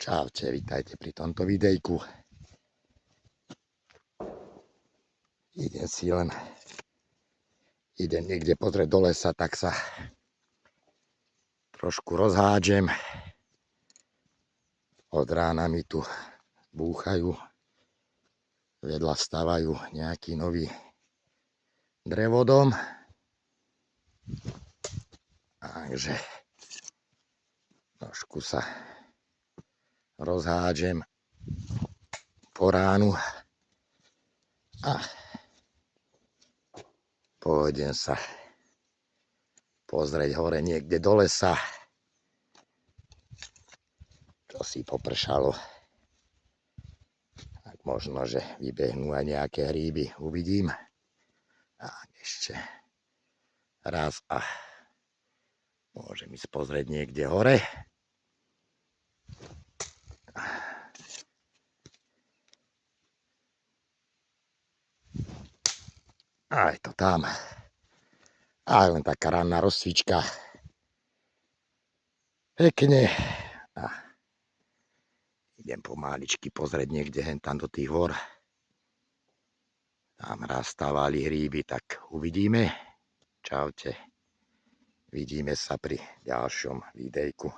Čaute, vítajte pri tomto videjku. Idem niekde pozrieť do lesa, tak sa trošku rozhádžem. Od rána mi tu búchajú, vedľa stavajú nejaký nový drevodom. Takže trošku sa rozhádžem po ránu a pôjdem sa pozrieť hore niekde do lesa, čo si popršalo. Tak možno, že vybehnú aj nejaké hríby, uvidím. A ešte raz a môžem ísť pozrieť niekde hore. A je to tam. A len taká ranná rozcvička. Pekne. A idem pomáličky pozrieť niekde tam do tých hor. Tam raz stávali hríby, tak uvidíme. Čaute. Vidíme sa pri ďalšom videjku.